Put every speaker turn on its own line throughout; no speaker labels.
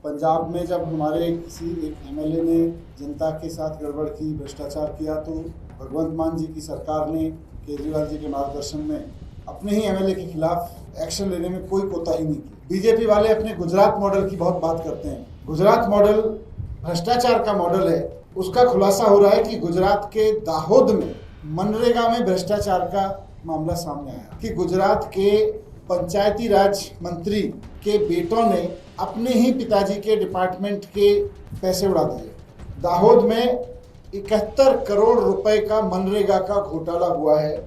पंजाब में जब हमारे किसी एक एमएलए ने जनता के साथ गड़बड़ की, भ्रष्टाचार किया, तो भगवंत मान जी की सरकार ने केजरीवाल जी के मार्गदर्शन में अपने ही एमएलए के खिलाफ एक्शन लेने में कोई कोताही नहीं की। बीजेपी वाले अपने गुजरात मॉडल की बहुत बात करते हैं। गुजरात मॉडल भ्रष्टाचार का मॉडल है। उसका खुलासा हो रहा है कि गुजरात के दाहोद में मनरेगा में भ्रष्टाचार का मामला सामने आया कि गुजरात के पंचायती राज मंत्री के बेटों ने अपने ही पिताजी के डिपार्टमेंट के पैसे उड़ा दिए। दाहोद में 71 करोड़ रुपए का मनरेगा का घोटाला हुआ है।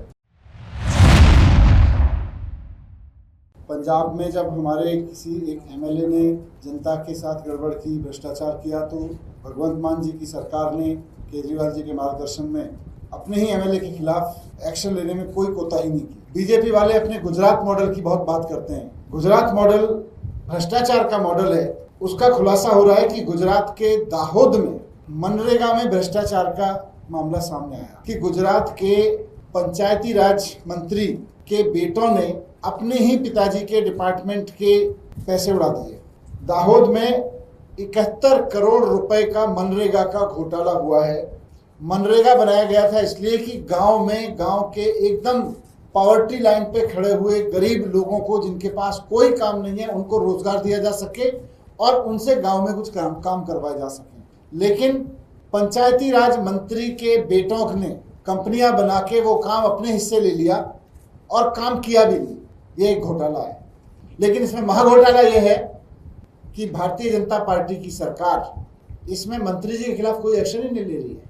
पंजाब में जब हमारे किसी एक एमएलए ने जनता के साथ गड़बड़ की, भ्रष्टाचार किया, तो भगवंत मान जी की सरकार ने केजरीवाल जी के मार्गदर्शन में अपने ही एमएलए के खिलाफ एक्शन लेने में कोई कोताही नहीं की। बीजेपी वाले अपने गुजरात मॉडल की बहुत बात करते हैं। गुजरात मॉडल भ्रष्टाचार का मॉडल है। उसका खुलासा हो रहा है कि गुजरात के दाहोद में मनरेगा में भ्रष्टाचार का मामला सामने आया कि गुजरात के पंचायती राज मंत्री के बेटों ने अपने ही पिताजी के डिपार्टमेंट के पैसे उड़ा दिए। दाहोद में 71 करोड़ रुपए का मनरेगा का घोटाला हुआ है। मनरेगा बनाया गया था इसलिए कि गांव के एकदम पॉवर्टी लाइन पे खड़े हुए गरीब लोगों को, जिनके पास कोई काम नहीं है, उनको रोजगार दिया जा सके और उनसे गांव में कुछ काम करवाए जा सके। लेकिन पंचायती राज मंत्री के बेटों ने कंपनियां बना के वो काम अपने हिस्से ले लिया और काम किया भी नहीं। ये एक घोटाला है। लेकिन इसमें महाघोटाला ये है कि भारतीय जनता पार्टी की सरकार इसमें मंत्री जी के खिलाफ कोई एक्शन ही नहीं ले रही है।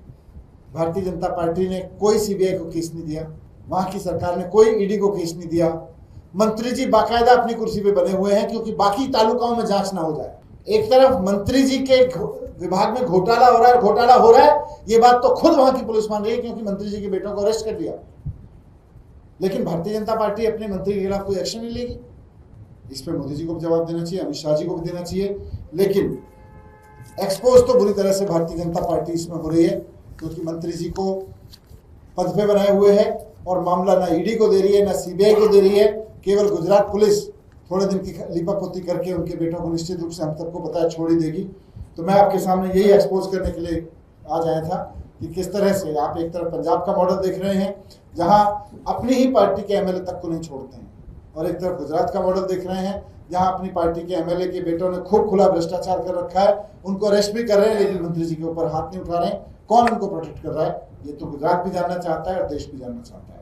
भारतीय जनता पार्टी ने कोई सीबीआई को केस नहीं दिया, वहां की सरकार ने कोई ईडी को केस नहीं दिया। मंत्री जी बाकायदा अपनी कुर्सी पे बने हुए हैं क्योंकि बाकी तालुकाओं में जांच ना हो जाए। एक तरफ मंत्री जी के विभाग में घोटाला हो रहा है, ये बात तो खुद वहां की पुलिस मान रही है क्योंकि मंत्री जी के बेटों को अरेस्ट कर लिया। लेकिन भारतीय जनता पार्टी अपने मंत्री के खिलाफ कोई एक्शन नहीं लेगी। इस पर मोदी जी को भी जवाब देना चाहिए, अमित शाह जी को भी देना चाहिए। लेकिन एक्सपोज तो बुरी तरह से भारतीय जनता पार्टी इसमें हो रही है क्योंकि मंत्री जी को पद पे बनाए हुए है और मामला ना ईडी को दे रही है, ना सीबीआई को दे रही है। केवल गुजरात पुलिस थोड़े दिन की लिपापोती करके उनके बेटों को निश्चित रूप से हम सबको पता है छोड़ ही देगी। तो मैं आपके सामने यही एक्सपोज करने के लिए आज आया था कि किस तरह से आप एक तरफ पंजाब का मॉडल देख रहे हैं जहां अपनी ही पार्टी के एमएलए तक को नहीं छोड़ते हैं, और एक तरफ गुजरात का मॉडल देख रहे हैं जहां अपनी पार्टी के एमएलए के बेटों ने खूब खुला भ्रष्टाचार कर रखा है। उनको अरेस्ट भी कर रहे हैं लेकिन मंत्री जी के ऊपर हाथ नहीं उठा रहे हैं। कौन उनको प्रोटेक्ट कर रहा है, ये तो गुजरात भी जानना चाहता है और देश भी जानना चाहता है।